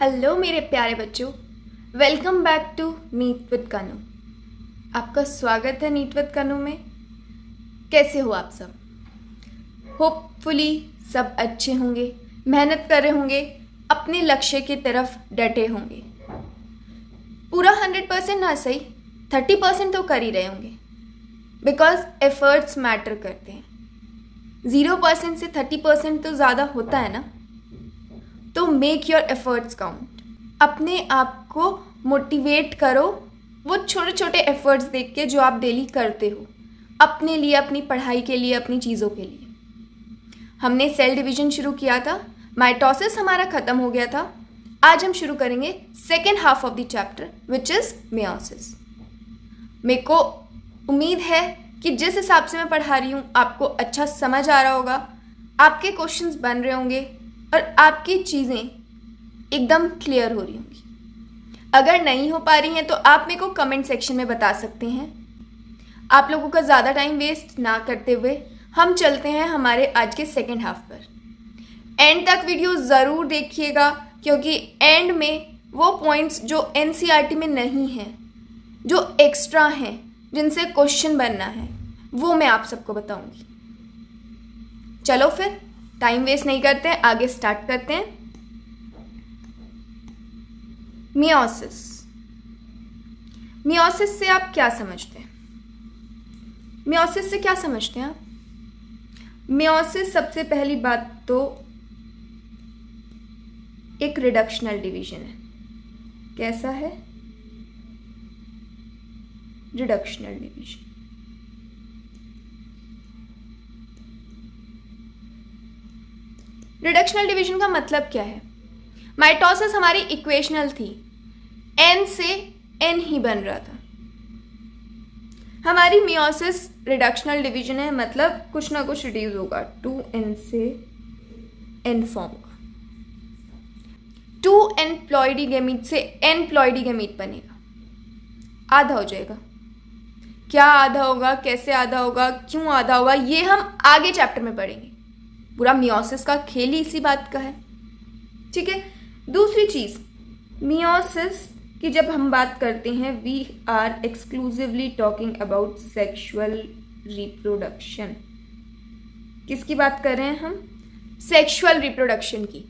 Hello मेरे प्यारे बच्चों, welcome back to NEET with Kanu. आपका स्वागत है नीट विद कानू में। कैसे हो आप सब? होपफुली सब अच्छे होंगे, मेहनत कर रहे होंगे, अपने लक्ष्य की तरफ डटे होंगे। पूरा 100% ना सही, 30% तो कर ही रहे होंगे, बिकॉज एफर्ट्स मैटर करते हैं। 0% से 30% तो ज़्यादा होता है ना। तो मेक योर एफर्ट्स काउंट। अपने आप को मोटिवेट करो वो छोटे छोटे एफर्ट्स देख के जो आप डेली करते हो, अपने लिए, अपनी पढ़ाई के लिए, अपनी चीज़ों के लिए। हमने सेल डिवीजन शुरू किया था, माइटोसिस हमारा ख़त्म हो गया था। आज हम शुरू करेंगे second half of the chapter which is meiosis. मेरे को उम्मीद है कि जिस हिसाब से मैं पढ़ा रही हूँ आपको अच्छा समझ आ रहा होगा, आपके क्वेश्चंस बन रहे होंगे और आपकी चीज़ें एकदम क्लियर हो रही होंगी। अगर नहीं हो पा रही हैं तो आप मेरे को कमेंट सेक्शन में बता सकते हैं। आप लोगों का ज़्यादा टाइम वेस्ट ना करते हुए हम चलते हैं हमारे आज के सेकेंड हाफ पर। एंड तक वीडियो ज़रूर देखिएगा, क्योंकि एंड में वो पॉइंट्स जो एनसीईआरटी में नहीं हैं, जो एक्स्ट्रा हैं, जिनसे क्वेश्चन बनना है, वो मैं आप सबको बताऊंगी। चलो फिर टाइम वेस्ट नहीं करते हैं, आगे स्टार्ट करते हैं। मियोसिस। मियोसिस से आप क्या समझते हैं? मियोसिस से क्या समझते हैं आप? मियोसिस सबसे पहली बात तो एक रिडक्शनल डिवीजन है। कैसा है? Reductional division. रिडक्शनल डिवीजन का मतलब क्या है? माइटोसिस हमारी इक्वेशनल थी, एन से एन ही बन रहा था। हमारी मियोसिस रिडक्शनल डिवीजन है, मतलब कुछ ना कुछ रिड्यूस होगा, 2n से n फॉर्म का। 2n प्लॉइडी गैमीट से n प्लॉइडी गैमीट बनेगा, आधा हो जाएगा। क्या आधा होगा, कैसे आधा होगा, क्यों आधा होगा, ये हम आगे चैप्टर में पढ़ेंगे। पूरा मियोसिस का खेल ही इसी बात का है, ठीक है। दूसरी चीज, मियोसिस की जब हम बात करते हैं, we are exclusively talking about sexual reproduction. किसकी बात कर रहे हैं हम? सेक्सुअल रिप्रोडक्शन की।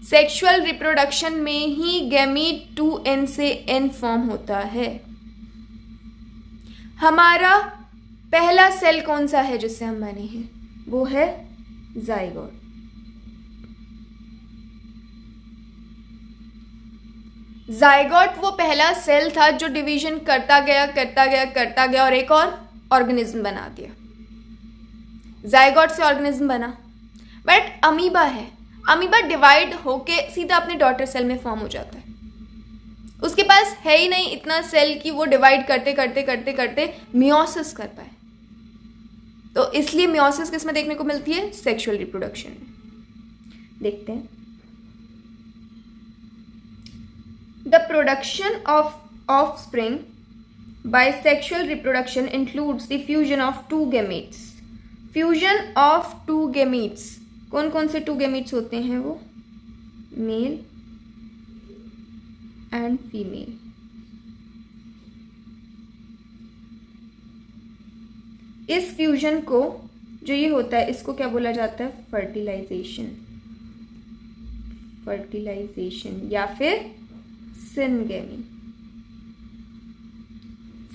सेक्सुअल रिप्रोडक्शन में ही गैमीट 2n से n फॉर्म होता है। हमारा पहला सेल कौन सा है जिससे हम बने हैं? वो है जाइगोट। जाइगोट वो पहला सेल था जो डिवीजन करता गया और एक और ऑर्गेनिज्म बना दिया। जाइगोट से ऑर्गेनिज्म बना। बट अमीबा है, अमीबा डिवाइड होके सीधा अपने डॉटर सेल में फॉर्म हो जाता है। उसके पास है ही नहीं इतना सेल कि वो डिवाइड करते मियोसिस कर पाए। तो इसलिए मियोसिस किस में देखने को मिलती है? सेक्सुअल रिप्रोडक्शन में। देखते हैं। The production of offspring by sexual reproduction includes the fusion of to gametes. Fusion of to gametes, कौन कौन से टू गैमीट्स होते हैं वो? Male and female. इस फ्यूजन को जो ये होता है, इसको क्या बोला जाता है? फर्टिलाइजेशन। फर्टिलाइजेशन या फिर सिनगेमी।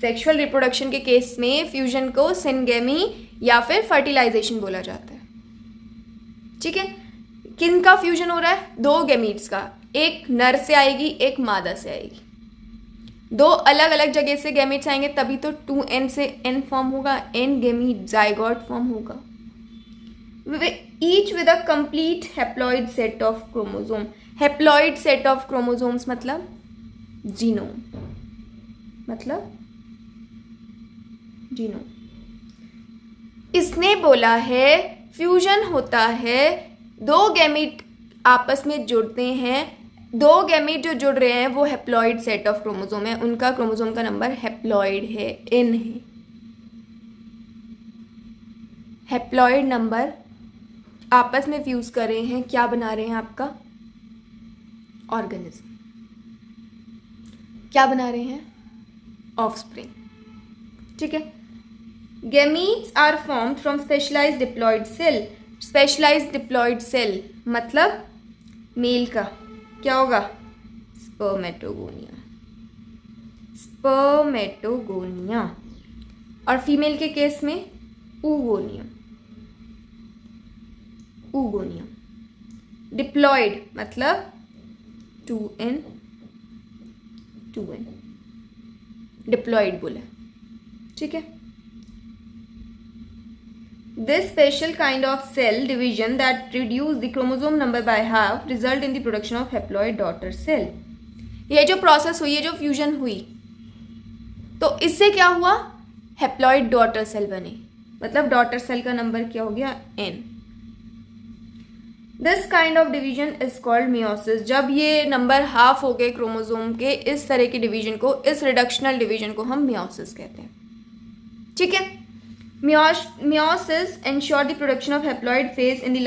सेक्सुअल रिप्रोडक्शन के केस में फ्यूजन को सिनगेमी या फिर फर्टिलाइजेशन बोला जाता है, ठीक है। किन का फ्यूजन हो रहा है? दो गैमीट्स का, एक नर से आएगी, एक मादा से आएगी। दो अलग अलग जगह से गैमीट्स आएंगे तभी तो 2n से n फॉर्म होगा, n गैमीट जाइगोट फॉर्म होगा। Each with a complete haploid set of chromosome. Haploid set of chromosomes मतलब जीनोम, मतलब जीनोम। इसने बोला है फ्यूजन होता है, दो गैमीट आपस में जुड़ते हैं। दो गैमीट जो जुड़ रहे हैं वो हैप्लॉइड सेट ऑफ क्रोमोसोम है, उनका क्रोमोसोम का नंबर हैप्लॉइड है, n है। हैप्लॉइड नंबर आपस में फ्यूज कर रहे हैं, क्या बना रहे हैं? आपका ऑर्गेनिज्म। क्या बना रहे हैं? ऑफस्प्रिंग। ठीक है। Gametes are formed from specialised diploid cell. Specialised diploid cell मतलब मेल का क्या होगा? स्पर्मेटोगोनिया। स्पर्मेटोगोनिया। और फीमेल के केस में oogonia। oogonia। डिप्लॉयड मतलब 2n 2n डिप्लॉयड बोला। ठीक है। This special kind of cell division that reduce the chromosome number by half result in the production of haploid daughter cell। ये जो process हुई है, जो फ्यूजन हुई, तो इससे क्या हुआ? हैप्लॉइड डॉटर सेल बनी। मतलब डॉटर सेल का नंबर क्या हो गया? n। This kind of division is called meiosis. जब ये नंबर हाफ हो गए क्रोमोसोम के, इस तरह के डिवीजन को, इस रिडक्शनल डिवीजन को हम मियोसिस कहते हैं। ठीक है। Meiosis ensure the production of haploid phase in the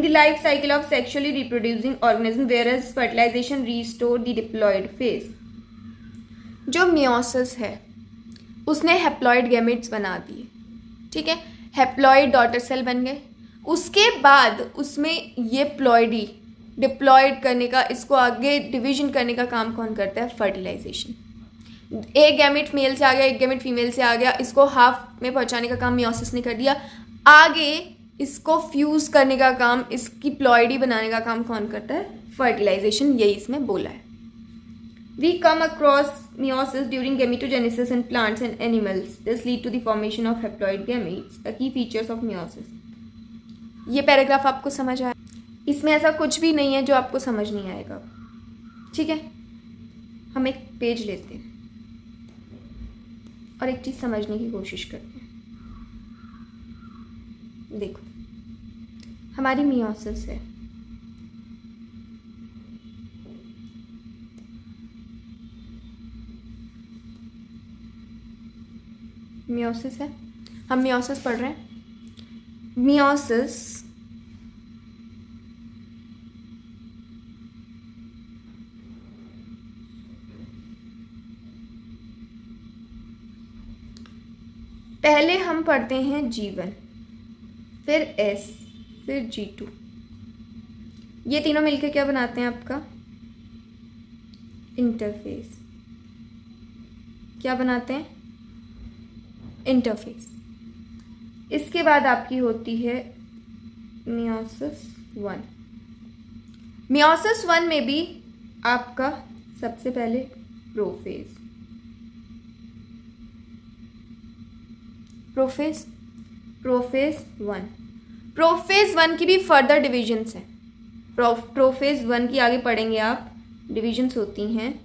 life cycle of sexually reproducing organism, whereas fertilization restore the diploid phase। जो मियोसिस है उसने हैप्लॉइड गैमेट्स बना दिए। ठीक है। हैप्लॉइड डॉटर सेल बन गए। उसके बाद उसमें ये प्लॉइडी डिप्लॉयड करने का, इसको आगे डिवीजन करने का काम कौन करता है? फर्टिलाइजेशन। एक गैमेट मेल से आ गया, एक गैमेट फीमेल से आ गया, इसको हाफ में पहुंचाने का काम मियोसिस ने कर दिया। आगे इसको फ्यूज करने का काम, इसकी प्लॉइडी बनाने का काम कौन करता है? फर्टिलाइजेशन। यही इसमें बोला है। We come across meiosis during gametogenesis in plants and animals. This lead to the formation of haploid gametes, the key features of meiosis. ये पैराग्राफ आपको समझ आया? इसमें ऐसा कुछ भी नहीं है जो आपको समझ नहीं आएगा। ठीक है। हम एक पेज लेते हैं और एक चीज़ समझने की कोशिश करते हैं। देखो, हमारी मियोसिस है। मियोसिस है, हम मियोसिस पढ़ रहे हैं। मियोसिस पहले हम पढ़ते हैं G1, फिर S, फिर G2। ये तीनों मिलके क्या बनाते हैं आपका? इंटरफेस। क्या बनाते हैं? इंटरफेस। इसके बाद आपकी होती है मियोसिस 1। मियोसिस 1 में भी आपका सबसे पहले प्रोफेज। प्रोफेज 1। प्रोफेज 1 की भी फर्दर डिविजन्स हैं। प्रोफेज 1 की आगे पढ़ेंगे आप, डिविजन्स होती हैं।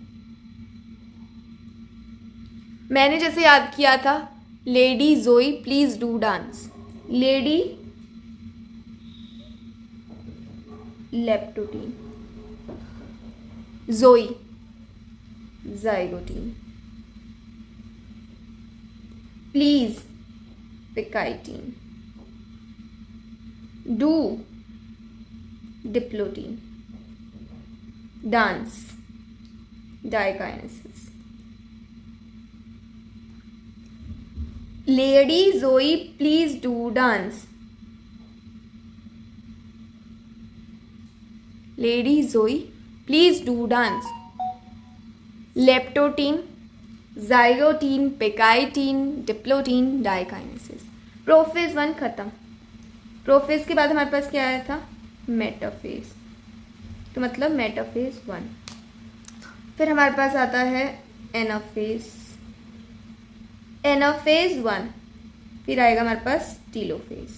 मैंने जैसे याद किया था, lady Joey please do dance. Lady leptotene, Joey zygotene, please pachytene, do diplotene, dance diakinesis. Lady Joey please do dance. Lady Joey please do dance. Leptotene, zygotene, pachytene, diplotene, diakinesis. Prophase 1 खत्म। Prophase के बाद हमारे पास क्या आया था? Metaphase. तो मतलब metaphase 1। फिर हमारे पास आता है एनाफेज। एनाफेज 1। फिर आएगा हमारे पास टीलोफेज।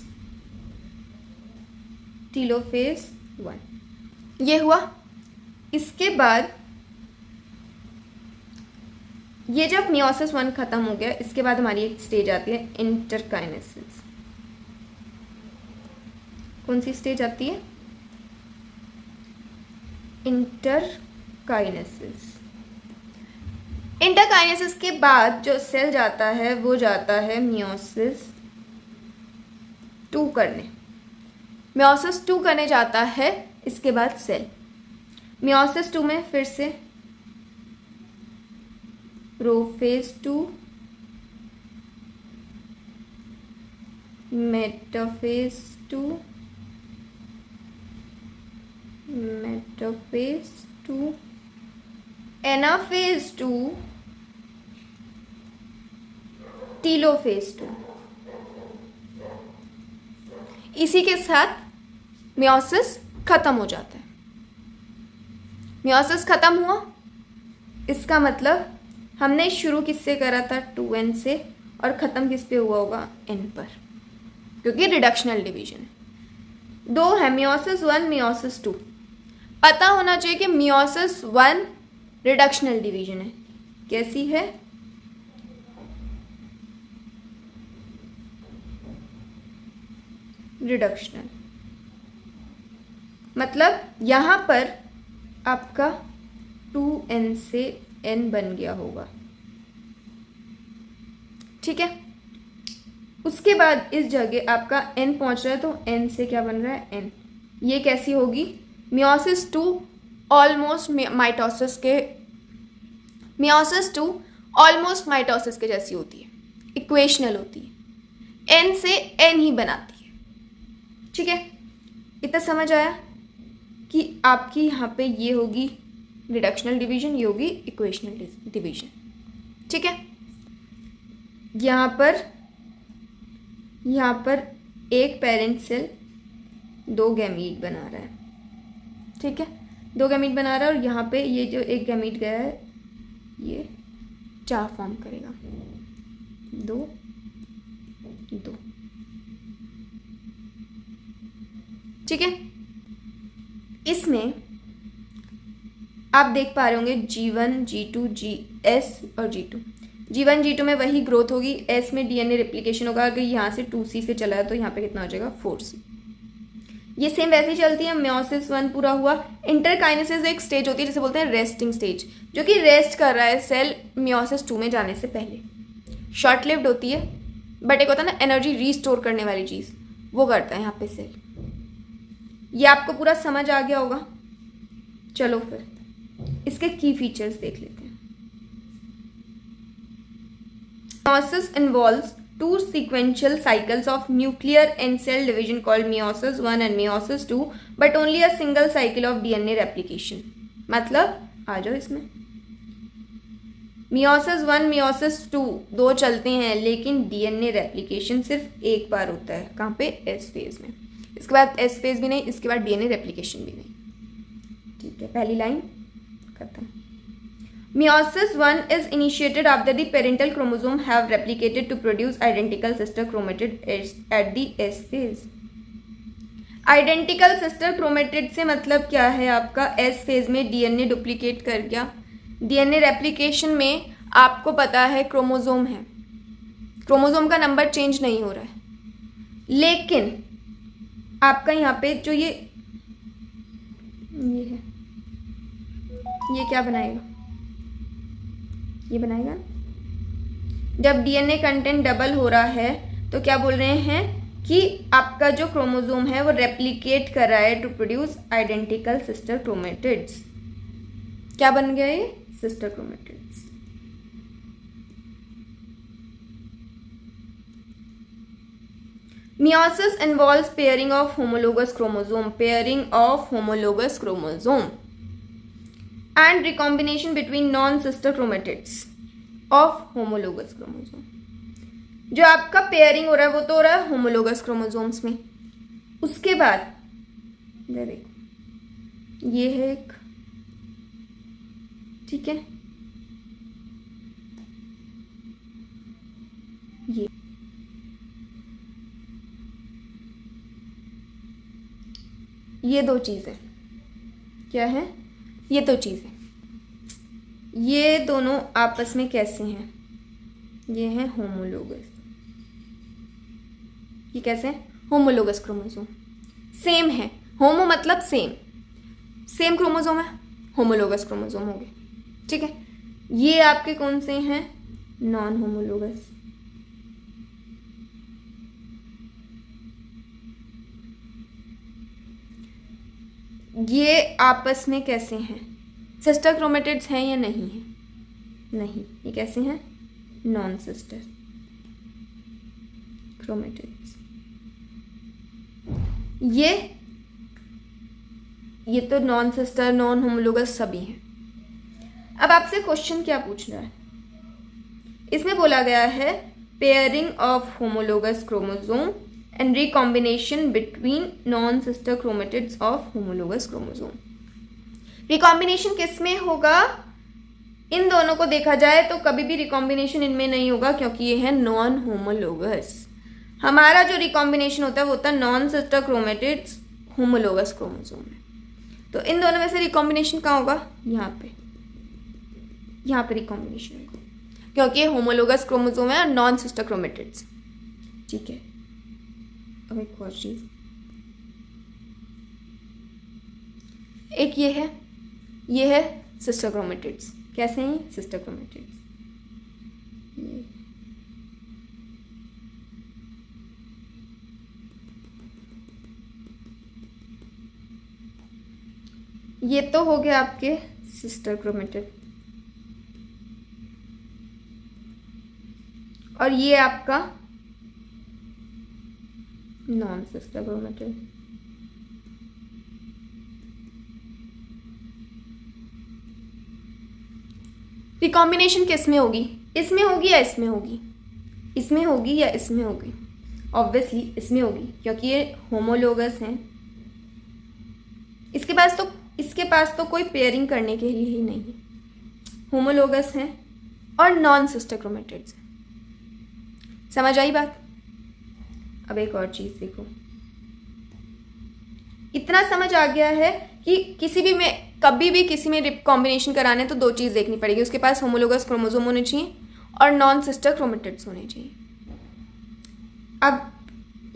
टीलोफेज 1। ये हुआ। इसके बाद ये जब मियोसिस 1 खत्म हो गया, इसके बाद हमारी एक स्टेज आती है इंटरकाइनेसिस। कौन सी स्टेज आती है? इंटरकाइनेसिस। इंटरकाइनेसिस के बाद जो सेल जाता है वो जाता है मियोसिस 2 करने। मियोसिस 2 करने जाता है। इसके बाद सेल मियोसिस 2 में फिर से prophase 2, metaphase 2, metaphase 2, anaphase 2, telophase 2। इसी के साथ मियोसिस खत्म हो जाता है। मियोसिस खत्म हुआ, इसका मतलब हमने शुरू किससे करा था? 2n से, और ख़त्म किस पे हुआ होगा? n पर, क्योंकि रिडक्शनल डिवीजन है। दो है मियोसिस 1, मियोसिस 2। पता होना चाहिए कि मियोसिस 1 रिडक्शनल डिवीजन है। कैसी है? रिडक्शनल, मतलब यहां पर आपका 2n से n बन गया होगा, ठीक है। उसके बाद इस जगह आपका n पहुंच रहा है, तो n से क्या बन रहा है? n। ये कैसी होगी? मियोसिस 2 ऑलमोस्ट माइटोसिस के जैसी होती है, इक्वेशनल होती है, n से n ही बनाती है, ठीक है। इतना समझ आया कि आपकी यहाँ पे ये होगी रिडक्शनल डिवीजन, ये होगी इक्वेशनल डिवीजन, ठीक है। यहाँ पर एक पेरेंट सेल 2 गैमीट बना रहा है, ठीक है। 2 गैमीट बना रहा है, और यहाँ पे ये जो एक गैमीट गया है ये 4 फॉर्म करेगा, 2 2, ठीक है। इसमें आप देख पा रहे होंगे G1, G2, GS और G2। G1, G2 में वही ग्रोथ होगी, S में DNA रेप्लिकेशन होगा। अगर यहाँ से 2C से चला है तो यहाँ पे कितना हो जाएगा? 4C। ये सेम वैसे ही चलती है। मियोसिस 1 पूरा हुआ, इंटरकाइनेसिस एक स्टेज होती है जिसे बोलते हैं रेस्टिंग स्टेज, जो कि रेस्ट कर रहा है सेल मियोसिस 2 में जाने से पहले। शॉर्ट लिव्ड होती है, बट एक होता है ना एनर्जी रीस्टोर करने वाली चीज़, वो करता है यहाँ पे सेल। ये आपको पूरा समझ आ गया होगा। चलो फिर इसके की फीचर्स देख लेते हैं। Meiosis involves 2 sequential cycles of nuclear and cell division called meiosis 1 and meiosis 2, but only a single cycle of DNA replication। मतलब आ जाओ इसमें, मियोसिस 1, मियोसिस 2 2 चलते हैं, लेकिन DNA रेप्लिकेशन सिर्फ एक बार होता है। कहाँ पे? एस फेज में। इसके बाद एस फेज भी नहीं, इसके बाद DNA रेप्लिकेशन भी नहीं, ठीक है। पहली लाइन खत्म। Meiosis 1 is initiated after the parental chromosome have replicated to produce identical sister chromatids at the S phase। Identical sister chromatid से मतलब क्या है? आपका एस फेज में डीएनए डुप्लीकेट कर गया। डीएनए रेप्लिकेशन में आपको पता है क्रोमोसोम है, क्रोमोसोम का नंबर चेंज नहीं हो रहा है, लेकिन आपका यहाँ पे जो ये है, ये क्या बनाएगा? ये बनाएगा जब डीएनए कंटेंट डबल हो रहा है तो क्या बोल रहे हैं कि आपका जो क्रोमोसोम है वो रेप्लिकेट कर रहा है to produce identical sister chromatids. क्या बन गया ये? Sister chromatids. Meiosis involves pairing of homologous chromosome, and recombination between non-sister chromatids of homologous chromosome। जो आपका पेयरिंग हो रहा है वो तो हो रहा है होमोलोगस क्रोमोसोम्स में। उसके बाद देखो ये है एक, ठीक है, ये 2 चीज़ें क्या है? ये 2 चीज़ें, ये दोनों आपस में कैसे हैं? ये है होमोलोगस। ये कैसे हैं? होमोलोगस क्रोमोसोम सेम है। होमो मतलब सेम क्रोमोसोम है, होमोलोगस क्रोमोसोम हो गए, ठीक है। ये आपके कौन से हैं? Non homologous. ये आपस में कैसे हैं, सिस्टर क्रोमेटिड्स हैं या नहीं हैं? नहीं, ये कैसे हैं? Non sister chromatids. ये तो नॉन सिस्टर, नॉन होमोलोगस सभी हैं। अब आपसे क्वेश्चन क्या पूछ रहा है? इसमें बोला गया है pairing of homologous chromosome and recombination between non sister chromatids of homologous chromosome. Recombination किस में होगा? इन दोनों को देखा जाए तो कभी भी रिकॉम्बिनेशन इनमें नहीं होगा, क्योंकि ये है नॉन होमोलोगस। हमारा जो रिकॉम्बिनेशन होता है वो होता है non sister chromatids homologous chromosome में। तो इन दोनों में से रिकॉम्बिनेशन कहाँ होगा? यहाँ पे रिकॉम्बिनेशन होगा, क्योंकि ये होमोलोगस क्रोमोसोम है और नॉन सिस्टर क्रोमेटिड्स। ठीक है, अब एक और चीज, एक ये है सिस्टर क्रोमेटिड्स। कैसे हैं सिस्टर क्रोमेटिड्स? ये तो हो गया आपके सिस्टर क्रोमेटिड, और ये आपका नॉन सिस्टर क्रोमेटिड। रिकॉम्बिनेशन किस में होगी? इसमें होगी या इसमें होगी? इसमें होगी या इसमें होगी? ऑब्वियसली इसमें होगी, क्योंकि ये होमोलोगस हैं। इसके पास तो कोई पेयरिंग करने के लिए ही नहीं है, होमोलोगस हैं और नॉन सिस्टर क्रोमेटिड्स हैं। समझ आई बात? अब एक और चीज देखो, इतना समझ आ गया है कि कभी भी किसी में कॉम्बिनेशन कराने तो दो चीज देखनी पड़ेगी, उसके पास होमोलोगस क्रोमोसोम होने चाहिए और नॉन सिस्टर क्रोमेटिड्स होने चाहिए। अब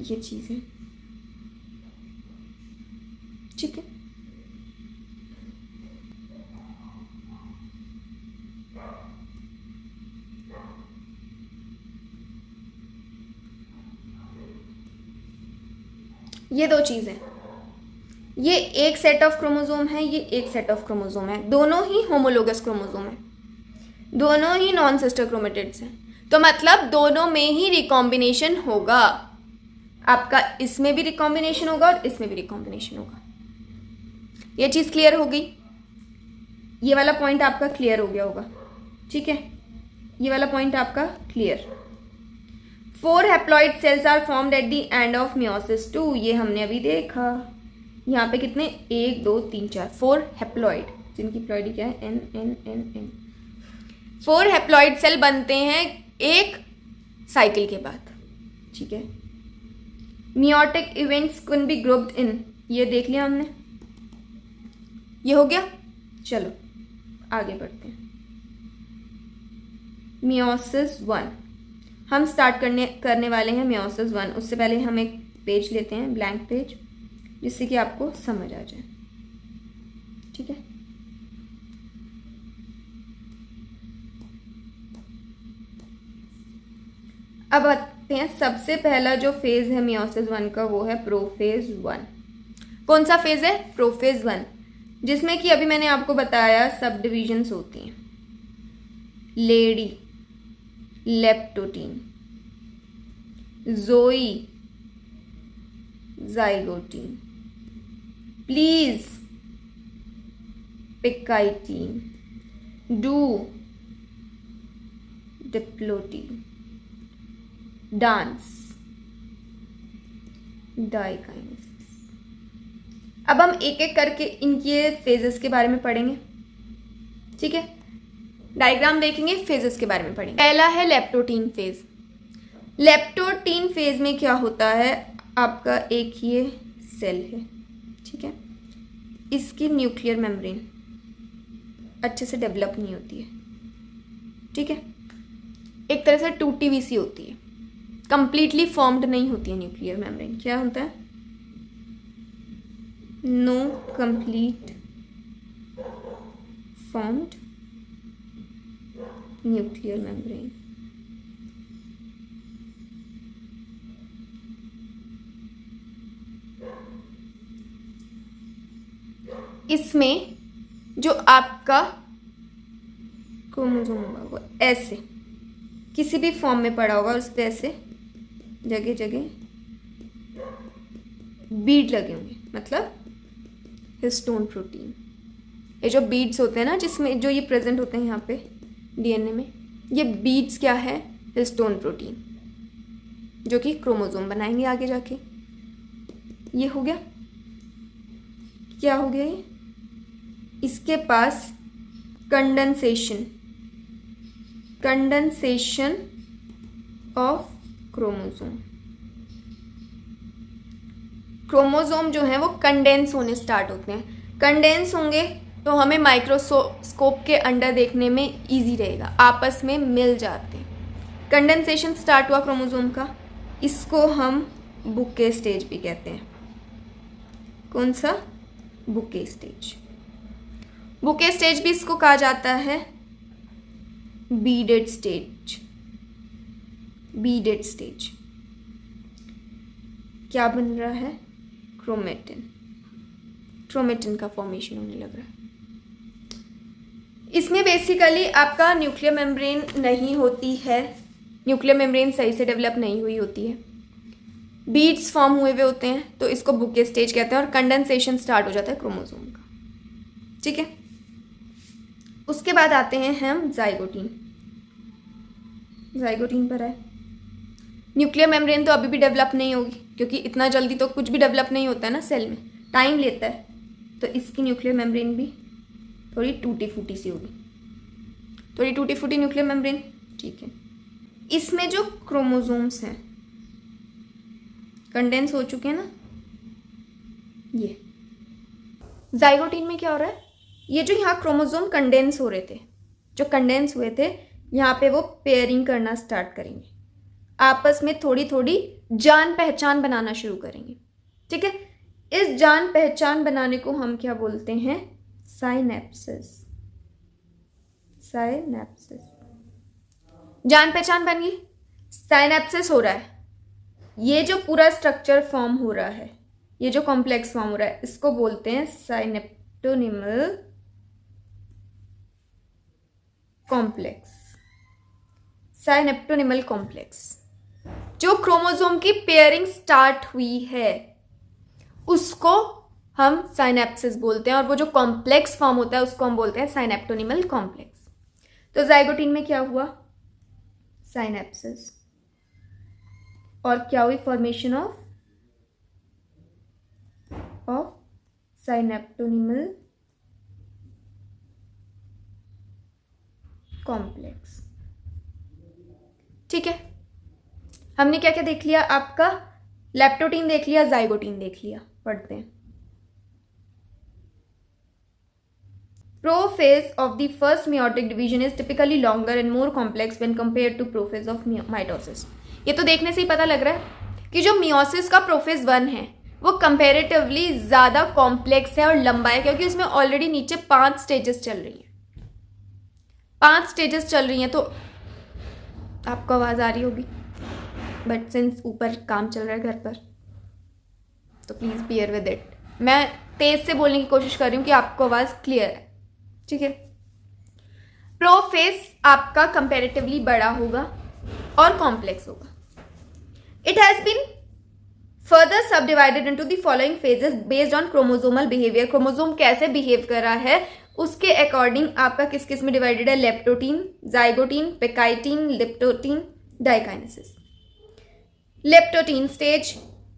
ये चीज है, ठीक है। ये दो चीजें, ये एक सेट ऑफ क्रोमोसोम है, ये एक सेट ऑफ क्रोमोसोम है, दोनों ही होमोलोगस क्रोमोसोम है, दोनों ही नॉन सिस्टर क्रोमेटिड्स हैं। तो मतलब दोनों में ही रिकॉम्बिनेशन होगा। आपका इसमें भी रिकॉम्बिनेशन होगा और इसमें भी रिकॉम्बिनेशन होगा। ये चीज क्लियर हो गई? ये वाला पॉइंट आपका क्लियर हो गया होगा, ठीक है। ये वाला पॉइंट आपका clear. 4 haploid cells are formed at the end of meiosis 2, ये हमने अभी देखा। यहाँ पे कितने? 1 2 3 4 4 हैप्लॉइड, जिनकी प्लॉइडी क्या है? N N N N। 4 haploid cell बनते हैं एक साइकिल के बाद, ठीक है। Meiotic events can be grouped in, ये देख लिया हमने, ये हो गया। चलो आगे बढ़ते हैं। मियोसिस 1 हम स्टार्ट करने वाले हैं। मियोसिस 1, उससे पहले हम एक पेज लेते हैं, ब्लैंक पेज, जिससे कि आपको समझ आ जाए, ठीक है। अब आते हैं, सबसे पहला जो फेज है मियोसिस 1 का वो है प्रोफेज 1। कौन सा फेज है? प्रोफेज 1, जिसमें कि अभी मैंने आपको बताया सब डिविजन्स होती हैं। Lady, leptotene, Joey, zygotene, please, pachytene, do, diplotene, dance, diakinesis. अब हम एक एक करके इनके फेजेस के बारे में पढ़ेंगे, ठीक है। डायग्राम देखेंगे, फेजेस के बारे में पढ़ेंगे। पहला है लेप्टोटीन फेज। लेप्टोटीन फेज में क्या होता है? आपका एक ये सेल है, ठीक है। इसकी न्यूक्लियर मेम्ब्रेन अच्छे से डेवलप नहीं होती है, ठीक है। एक तरह से टूटी हुई सी होती है, कंप्लीटली फॉर्म्ड नहीं होती है न्यूक्लियर मेम्ब्रेन। क्या होता है? No complete formed nuclear membrane. इसमें जो आपका क्रोमोसोम होगा वो ऐसे किसी भी फॉर्म में पड़ा होगा, उस पर ऐसे जगह जगह बीड लगे होंगे, मतलब हिस्टोन प्रोटीन। ये जो बीड्स होते हैं ना, जिसमें जो ये प्रेजेंट होते हैं यहाँ पे डीएनए में, ये बीड्स क्या है? हिस्टोन प्रोटीन, जो कि क्रोमोसोम बनाएंगे आगे जाके। ये हो गया। क्या हो गया ये? इसके पास कंडेंसेशन ऑफ क्रोमोसोम जो है वो कंडेंस होने स्टार्ट होते हैं। कंडेंस होंगे तो हमें माइक्रोस्कोप के अंडर देखने में इजी रहेगा, आपस में मिल जाते हैं। कंडेंसेशन स्टार्ट हुआ क्रोमोसोम का, इसको हम बुके स्टेज भी कहते हैं। कौन सा? Bouquet stage. बुके स्टेज भी इसको कहा जाता है बीडेड स्टेज। बीडेड स्टेज क्या बन रहा है? क्रोमेटिन का फॉर्मेशन होने लग रहा है। इसमें बेसिकली आपका न्यूक्लियर मेम्ब्रेन नहीं होती है, न्यूक्लियर मेम्ब्रेन सही से डेवलप नहीं हुई होती है, बीड्स फॉर्म हुए हुए होते हैं, तो इसको बुके स्टेज कहते हैं और कंडेंसेशन स्टार्ट हो जाता है क्रोमोसोम का। ठीक है, उसके बाद आते हैं हम जाइगोटीन। जाइगोटीन पर है। न्यूक्लियर मेम्ब्रेन तो अभी भी डेवलप नहीं होगी, क्योंकि इतना जल्दी तो कुछ भी डेवलप नहीं होता है ना, सेल में टाइम लेता है, तो इसकी न्यूक्लियर मेम्ब्रेन भी थोड़ी टूटी फूटी सी होगी, थोड़ी टूटी फूटी न्यूक्लियर मेम्ब्रेन। ठीक है, इसमें जो क्रोमोसोम्स हैं कंडेंस हो चुके हैं ना, ये जाइगोटीन में क्या हो रहा है? ये जो यहाँ क्रोमोसोम कंडेंस हो रहे थे, जो कंडेंस हुए थे, यहाँ पे वो पेयरिंग करना स्टार्ट करेंगे, आपस में थोड़ी थोड़ी जान पहचान बनाना शुरू करेंगे। ठीक है, इस जान पहचान बनाने को हम क्या बोलते हैं? साइनेप्सिस। साइनेप्सिस, जान पहचान बन गई, साइनेप्सिस हो रहा है। ये जो पूरा स्ट्रक्चर फॉर्म हो रहा है, ये जो कॉम्प्लेक्स फॉर्म हो रहा है, इसको बोलते हैं साइनेप्टोनिमल कॉम्प्लेक्स। साइनेप्टोनिमल कॉम्प्लेक्स। जो क्रोमोसोम की पेयरिंग स्टार्ट हुई है उसको हम साइनेप्सिस बोलते हैं, और वो जो कॉम्प्लेक्स फॉर्म होता है उसको हम बोलते हैं साइनेप्टोनिमल कॉम्प्लेक्स। तो जाइगोटीन में क्या हुआ? साइनेप्सिस। और क्या हुई? Formation of synaptonemal complex. ठीक है, हमने क्या क्या देख लिया? आपका लेप्टोटीन देख लिया, जाइगोटीन देख लिया। पढ़ते हैं। Prophase of the first meiotic division is typically longer and more complex when compared to prophase of mitosis. ये तो देखने से ही पता लग रहा है कि जो मियोसिस का प्रोफेज 1 है वो कंपेरेटिवली ज़्यादा कॉम्प्लेक्स है और लंबा है, क्योंकि उसमें ऑलरेडी नीचे 5 स्टेजेस चल रही हैं। 5 स्टेजेस चल रही हैं, तो आपको आवाज़ आ रही होगी, बट सिंस ऊपर काम चल रहा है घर पर, तो प्लीज़ बियर विद इट। मैं तेज़ से बोलने की कोशिश कर रही हूँ कि आपको आवाज़ क्लियर है। ठीक है, प्रोफेज आपका कंपैरेटिवली बड़ा होगा और कॉम्प्लेक्स होगा। इट हैज बीन फर्दर सब divided into the following phases based on chromosomal behaviour. Chromosome कैसे बिहेव कर रहा है उसके अकॉर्डिंग आपका किस किस में डिवाइडेड है? Leptotene, zygotene, pachytene, leptotene, diakinesis. Leptotene stage,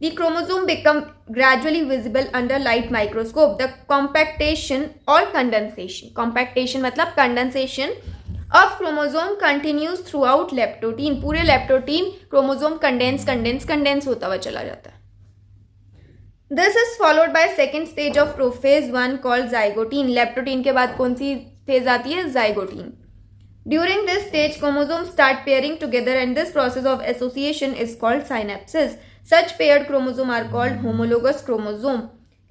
the chromosome become gradually visible under light microscope. The compactation or condensation, compactation मतलब condensation of chromosome continues throughout leptotin. पूरे leptotin chromosome condense होता हुआ चला जाता है. This is followed by second stage of prophase 1 called zygote. leptotin के बाद कौन सी फेज आती है? zygote. During this stage, chromosomes start pairing together and this process of association is called synapses. Such paired chromosomes are called homologous chromosome.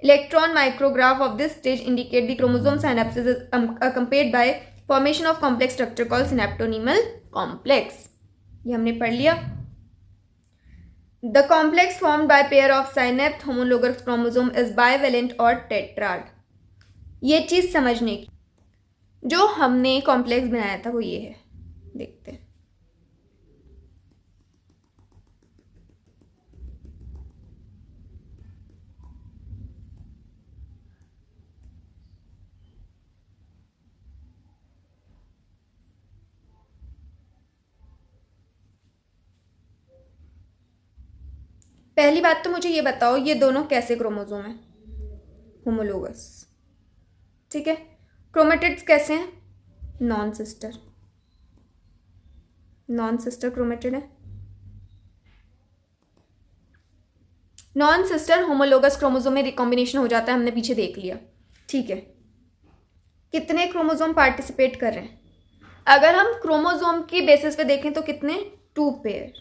Electron micrograph of this stage indicate the chromosome synapses is accompanied by formation of complex structure called synaptonymal complex. ये हमने पढ़ लिया. The complex formed by pair of synapt homologous chromosome is bivalent or tetrad. ये चीज़ समझने की, जो हमने complex बनाया था वो ये है, देखते हैं। पहली बात तो मुझे ये बताओ, ये दोनों कैसे क्रोमोसोम है? होमोलोगस, ठीक है। क्रोमेटिड्स कैसे हैं? Non sister, non sister chromatid है। नॉन सिस्टर होमोलोगस क्रोमोसोम में रिकॉम्बिनेशन हो जाता है, हमने पीछे देख लिया, ठीक है। कितने क्रोमोसोम पार्टिसिपेट कर रहे हैं? अगर हम क्रोमोसोम की बेसिस पे देखें तो कितने? 2 पेयर,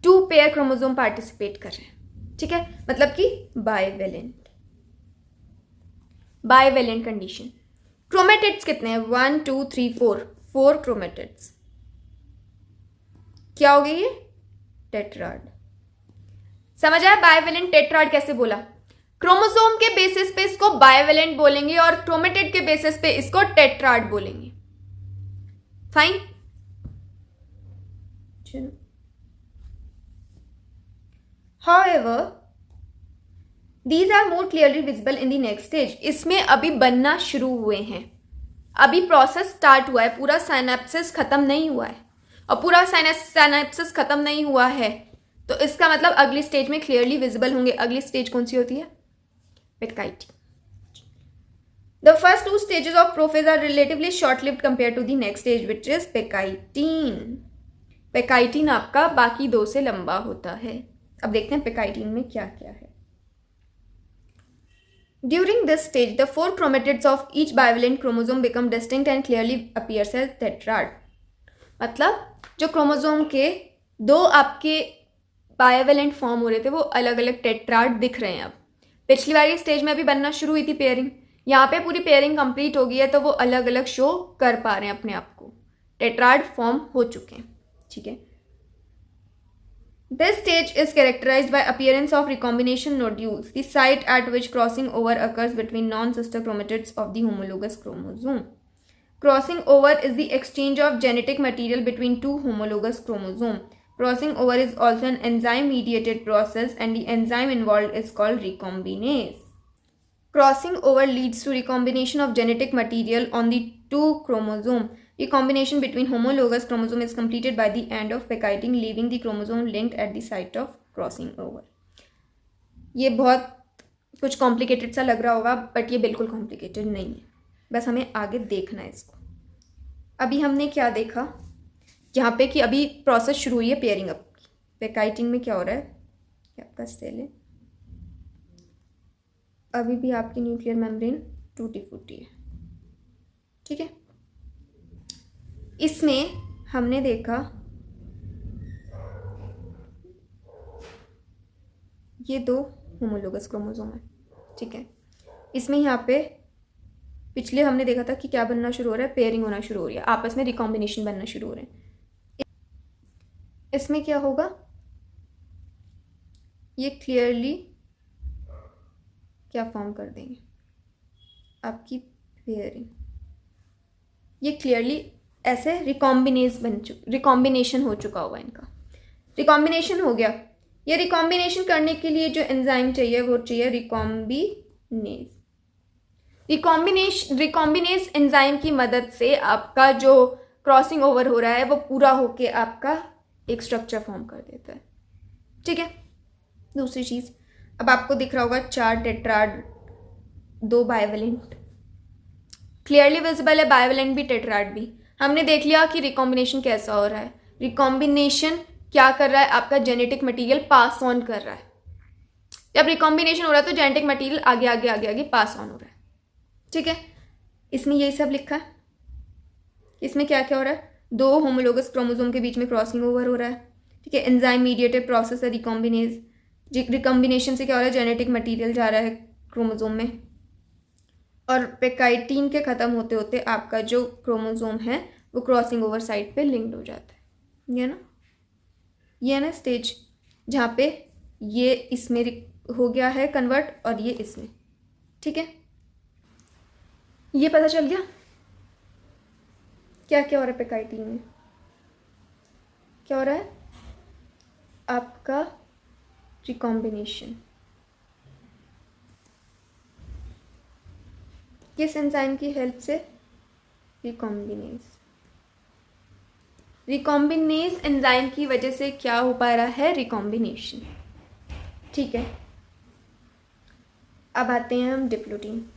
2 पेयर क्रोमोसोम पार्टिसिपेट कर रहे हैं, ठीक है। मतलब कि बाइवेलेंट, बाइवेलेंट कंडीशन। क्रोमेटिड्स कितने हैं? 1 2 3 4, 4 क्रोमेटिड्स। क्या हो गई ये? टेट्राड। समझ आया बाइवेलेंट टेट्राड कैसे बोला? क्रोमोसोम के बेसिस पे इसको बाइवेलेंट बोलेंगे और क्रोमेटिड के बेसिस पे इसको टेट्राड बोलेंगे। फाइन, चलो। However, these are more clearly visible in the next stage. इसमें अभी बनना शुरू हुए हैं, अभी प्रोसेस स्टार्ट हुआ है, पूरा साइनेप्सिस खत्म नहीं हुआ है। और पूरा साइनेप्सिस खत्म नहीं हुआ है तो इसका मतलब अगली स्टेज में क्लियरली विजिबल होंगे। अगली स्टेज कौन सी होती है? पेकाइटी। The first 2 stages of prophase are relatively short-lived compared to the next stage, which is पेकाइटीन। पेकाइटीन आपका बाकी 2 से लंबा होता है। अब देखते हैं पेकाइटीन में क्या क्या है। During this stage, the 4 chromatids of each bivalent chromosome become distinct and clearly appears as tetrad. मतलब जो क्रोमोसोम के 2 आपके बाइवेलेंट फॉर्म हो रहे थे वो अलग अलग टेट्राड दिख रहे हैं। अब पिछली वाली स्टेज में अभी बनना शुरू हुई थी पेयरिंग, यहाँ पे पूरी पेयरिंग कंप्लीट हो गई है तो वो अलग अलग शो कर पा रहे हैं अपने आप को, टेट्राड फॉर्म हो चुके हैं, ठीक है। This stage is characterized by appearance of recombination nodules, the site at which crossing over occurs between non-sister chromatids of the homologous chromosome. Crossing over is the exchange of genetic material between 2 homologous chromosomes. Crossing over is also an enzyme-mediated process and the enzyme involved is called recombinase. Crossing over leads to recombination of genetic material on the 2 chromosomes. Recombination between homologous chromosome is completed by the end of pekiting, leaving the chromosome linked at the site of crossing over. ये बहुत कुछ complicated सा लग रहा होगा but ये बिल्कुल complicated नहीं है, बस हमें आगे देखना है इसको। अभी हमने क्या देखा यहाँ पे कि अभी प्रोसेस शुरू हुई है पेयरिंग अप की। पेकाइटिंग में क्या हो रहा है कि आपका सेल है, अभी भी आपकी न्यूक्लियर मेम्ब्रेन टूटी फूटी है, ठीक है। इसमें हमने देखा ये 2 होमोलोगस क्रोमोसोम है, ठीक है। इसमें यहाँ पे पिछले हमने देखा था कि क्या बनना शुरू हो रहा है, पेयरिंग होना शुरू हो रही है, आपस में रिकॉम्बिनेशन बनना शुरू हो रहे हैं। इसमें क्या होगा, ये क्लियरली क्या फॉर्म कर देंगे, आपकी पेयरिंग, ये क्लियरली ऐसे रिकॉम्बिनेशन हो चुका होगा इनका। रिकॉम्बिनेशन हो गया, ये रिकॉम्बिनेशन करने के लिए जो एंजाइम चाहिए वो चाहिए रिकॉम्बिनेज। रिकॉम्बिनेज एंजाइम की मदद से आपका जो क्रॉसिंग ओवर हो रहा है वो पूरा होके आपका एक स्ट्रक्चर फॉर्म कर देता है, ठीक है। दूसरी चीज़, अब आपको दिख रहा होगा 4 टेट्राड, 2 बाइवेलेंट, क्लियरली विजिबल है, बाइवेलेंट भी टेट्राड भी। हमने देख लिया कि रिकॉम्बिनेशन कैसा हो रहा है। रिकॉम्बिनेशन क्या कर रहा है, आपका जेनेटिक मटेरियल पास ऑन कर रहा है। जब रिकॉम्बिनेशन हो रहा है तो जेनेटिक मटेरियल आगे आगे आगे आगे पास ऑन हो रहा है, ठीक है। इसमें यही सब लिखा है। इसमें क्या क्या हो रहा है, 2 होमोलोगस क्रोमोसोम के बीच में क्रॉसिंग ओवर हो रहा है, ठीक है। एंजाइम मीडिएटेड प्रोसेस है रिकॉम्बिनेज। रिकॉम्बिनेशन से क्या हो रहा है, जेनेटिक मटेरियल जा रहा है क्रोमोसोम में, और पेकाइटीन के ख़त्म होते होते आपका जो क्रोमोसोम है वो क्रॉसिंग ओवर साइट पे लिंक्ड हो जाता है। ये ना, ये ना स्टेज जहाँ पे ये इसमें हो गया है कन्वर्ट और ये इसमें, ठीक है। ये पता चल गया क्या क्या हो रहा है पेकाइटिन में? क्या हो रहा है? आपका रिकॉम्बिनेशन। किस एंजाइम की हेल्प से? रिकॉम्बिनेज। रिकॉम्बिनेज एंजाइम की वजह से क्या हो पा रहा है? रिकॉम्बिनेशन। ठीक है, अब आते हैं हम diplotene.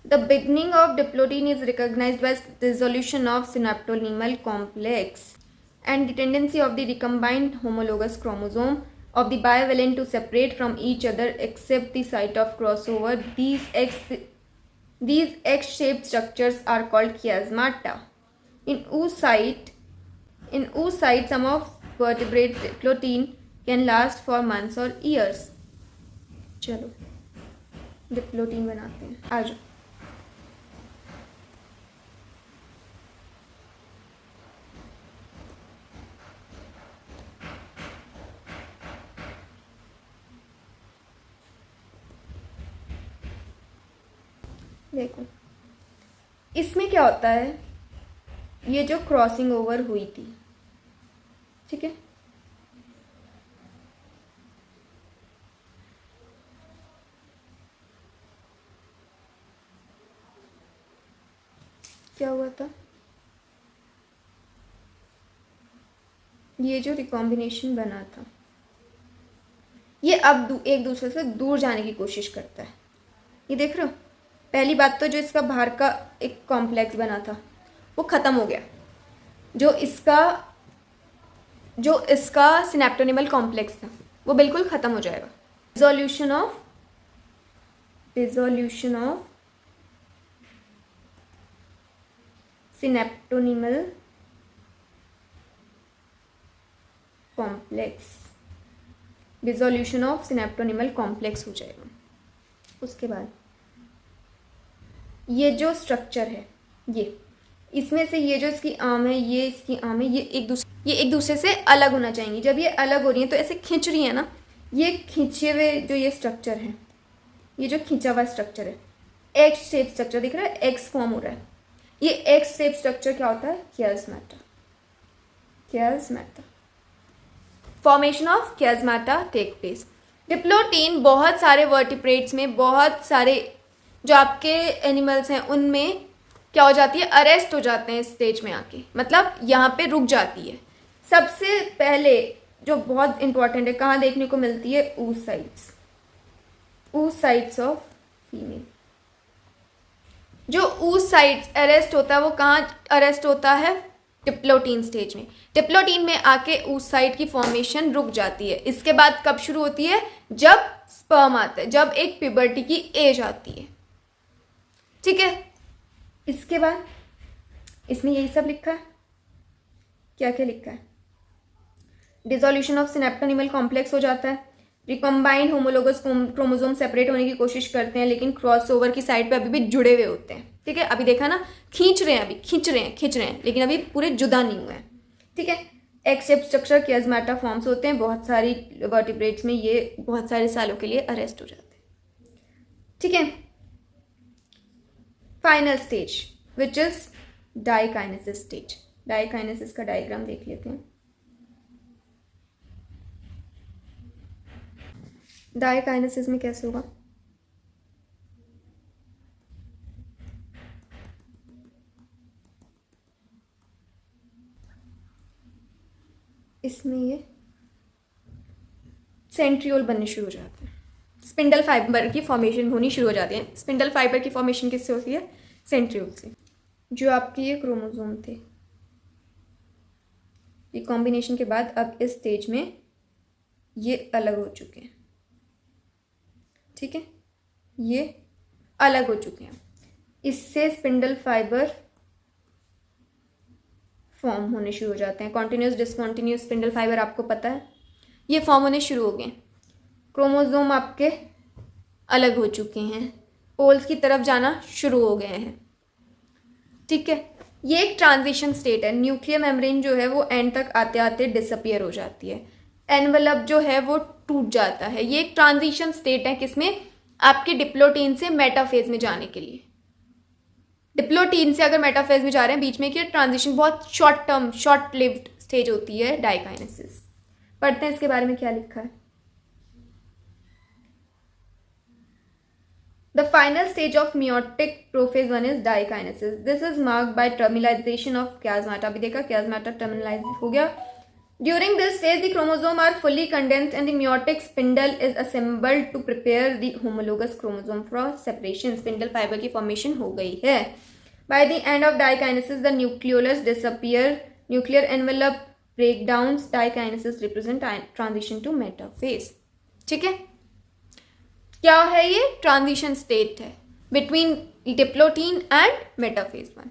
The beginning of diplotene is recognized by dissolution of synaptonemal complex and the tendency of the recombined homologous chromosome of the bivalent to separate from each other except the site of crossover. These X-shaped structures are called chiasmata. In oocyte, some of vertebrate protein can last for months or years. चलो diplotene बनाते हैं, आ जाओ। देखो इसमें क्या होता है, ये जो क्रॉसिंग ओवर हुई थी, ठीक है, क्या हुआ था, ये जो रिकॉम्बिनेशन बना था ये अब एक दूसरे से दूर जाने की कोशिश करता है। ये देख रहे हो, पहली बात तो जो इसका बाहर का एक कॉम्प्लेक्स बना था वो ख़त्म हो गया। जो इसका सिनेप्टोनिमल कॉम्प्लेक्स था वो बिल्कुल ख़त्म हो जाएगा। Dissolution of synaptonemal complex, dissolution of synaptonemal complex हो जाएगा। उसके बाद ये जो स्ट्रक्चर है, ये इसमें से ये जो इसकी आर्म है, ये इसकी आर्म है, ये एक दूसरे से अलग होना चाहिए। जब ये अलग हो रही है तो ऐसे खींच रही है ना, ये खींचे हुए जो ये स्ट्रक्चर है, ये जो खींचा हुआ स्ट्रक्चर है, एक्स शेप स्ट्रक्चर दिख रहा है, एक्स फॉर्म हो रहा है। ये एक्स शेप स्ट्रक्चर क्या होता है? chiasmata। Formation of chiasmata take place. Diplotene बहुत सारे वर्टिब्रेट्स में, बहुत सारे जो आपके एनिमल्स हैं उनमें क्या हो जाती है? अरेस्ट हो जाते हैं इस स्टेज में आके, मतलब यहाँ पे रुक जाती है। सबसे पहले जो बहुत इंपॉर्टेंट है, कहाँ देखने को मिलती है? oocytes of female. जो oocytes अरेस्ट होता है वो कहाँ अरेस्ट होता है? डिप्लोटीन स्टेज में। डिप्लोटीन में आके oocyte की फॉर्मेशन रुक जाती है। इसके बाद कब शुरू होती है? जब स्पर्म आता है, जब एक प्यूबर्टी की एज आती है, ठीक है। इसके बाद इसमें यही सब लिखा है। क्या क्या लिखा है? डिसोल्यूशन ऑफ सिनेप्टोनिमल कॉम्प्लेक्स हो जाता है, रिकॉम्बाइंड होमोलोगस क्रोमोसोम सेपरेट होने की कोशिश करते हैं लेकिन क्रॉसओवर की साइड पे अभी भी जुड़े हुए होते हैं, ठीक है। अभी देखा ना, खींच रहे हैं लेकिन अभी पूरे जुदा नहीं हुए हैं, ठीक है। X shape structure chiasmata forms होते हैं। बहुत सारी वर्टिब्रेट्स में ये बहुत सारे सालों के लिए अरेस्ट हो जाते हैं, ठीक है। Final stage which is diakinesis stage. Diakinesis का डायग्राम देख लेते हैं। डाइकाइनेसिस में कैसे होगा? इसमें ये सेंट्रियोल बनने शुरू हो जाते हैं, स्पिंडल फाइबर की फॉर्मेशन होनी शुरू हो जाती है। स्पिंडल फाइबर की फॉर्मेशन किससे होती है? सेंट्रियोल से। जो आपके ये क्रोमोसोम थे, रिकॉम्बिनेशन के बाद अब इस स्टेज में ये अलग हो चुके हैं, ठीक है, ये अलग हो चुके हैं। इससे स्पिंडल फाइबर फॉर्म होने शुरू हो जाते हैं। कॉन्टिन्यूस डिसकॉन्टिन्यूस स्पिंडल फाइबर आपको पता है, ये फॉर्म होने शुरू हो गए। क्रोमोसोम आपके अलग हो चुके हैं, पोल्स की तरफ जाना शुरू हो गए हैं, ठीक है। ये एक ट्रांजिशन स्टेट है। न्यूक्लियर मेम्ब्रेन जो है वो एंड तक आते आते डिसअपियर हो जाती है, एनवलप जो है वो टूट जाता है। ये एक ट्रांजिशन स्टेट है, किसमें? आपके डिप्लोटीन से मेटाफेज में जाने के लिए, डिप्लोटीन से अगर मेटाफेज में जा रहे हैं, बीच में कि ट्रांजिशन बहुत short term, short lived stage होती है डाइकाइनेसिस। पढ़ते हैं इसके बारे में क्या लिखा है। The final stage of meiotic prophase 1 is dikinesis. This is marked by terminalization of chiasmata. अभी देखा chiasmata terminalize हो गया. During this phase, the chromosome are fully condensed and the meiotic spindle is assembled to prepare the homologous chromosome for separation. Spindle fiber की formation हो गई है. By the end of dikinesis, the nucleolus disappear. Nuclear envelope breakdowns. Dikinesis represent transition to metaphase. ठीक है. क्या है ये? Transition state है between diplotene and metaphase 1।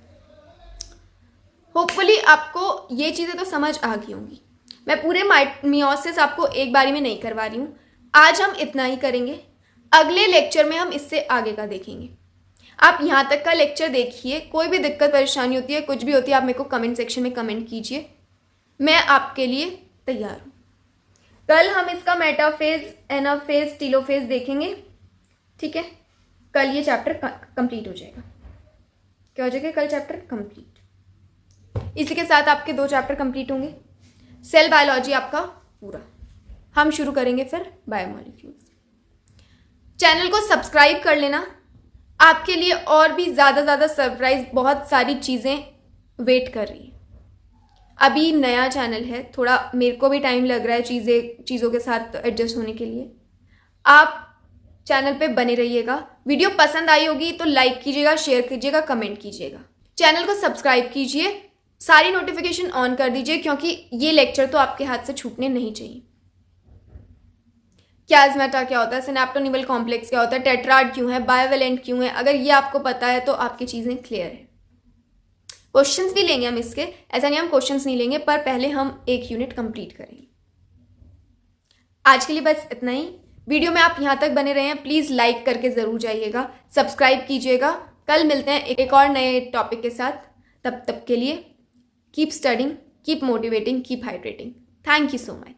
Hopefully आपको ये चीज़ें तो समझ आ गई होंगी। मैं पूरे मियोसिस आपको एक बारी में नहीं करवा रही हूँ, आज हम इतना ही करेंगे। अगले लेक्चर में हम इससे आगे का देखेंगे। आप यहाँ तक का लेक्चर देखिए, कोई भी दिक्कत परेशानी होती है, कुछ भी होती है, आप मेरे को कमेंट सेक्शन में कमेंट कीजिए, मैं आपके लिए तैयार हूँ। कल हम इसका मेटाफेज, एनाफेज, टीलोफेज देखेंगे। ठीक है, कल ये चैप्टर कंप्लीट हो जाएगा। क्या हो जाएगा? कल चैप्टर कंप्लीट। इसी के साथ आपके 2 चैप्टर कंप्लीट होंगे। सेल बायोलॉजी आपका पूरा। हम शुरू करेंगे फिर बायोमॉलिक्यूल्स। चैनल को सब्सक्राइब कर लेना, आपके लिए और भी ज़्यादा सरप्राइज, बहुत सारी चीज़ें वेट कर रही है। अभी नया चैनल है, थोड़ा मेरे को भी टाइम लग रहा है चीज़ों के साथ एडजस्ट होने के लिए। आप चैनल पे बने रहिएगा। वीडियो पसंद आई होगी तो लाइक कीजिएगा, शेयर कीजिएगा, कमेंट कीजिएगा। चैनल को सब्सक्राइब कीजिए, सारी नोटिफिकेशन ऑन कर दीजिए, क्योंकि ये लेक्चर तो आपके हाथ से छूटने नहीं चाहिए। chiasmata क्या होता है, सिनेप्टोनिमल कॉम्प्लेक्स क्या होता है, टेट्राड क्यों है, बायोवेलेंट क्यों है, अगर ये आपको पता है तो आपकी चीज़ें क्लियर है। क्वेश्चंस भी लेंगे हम इसके, ऐसा नहीं हम क्वेश्चंस नहीं लेंगे, पर पहले हम एक यूनिट कंप्लीट करेंगे। आज के लिए बस इतना ही। वीडियो में आप यहाँ तक बने रहे हैं, प्लीज़ लाइक करके ज़रूर जाइएगा, सब्सक्राइब कीजिएगा। कल मिलते हैं एक और नए टॉपिक के साथ। तब तक के लिए keep studying, keep motivating, keep hydrating. Thank you so much.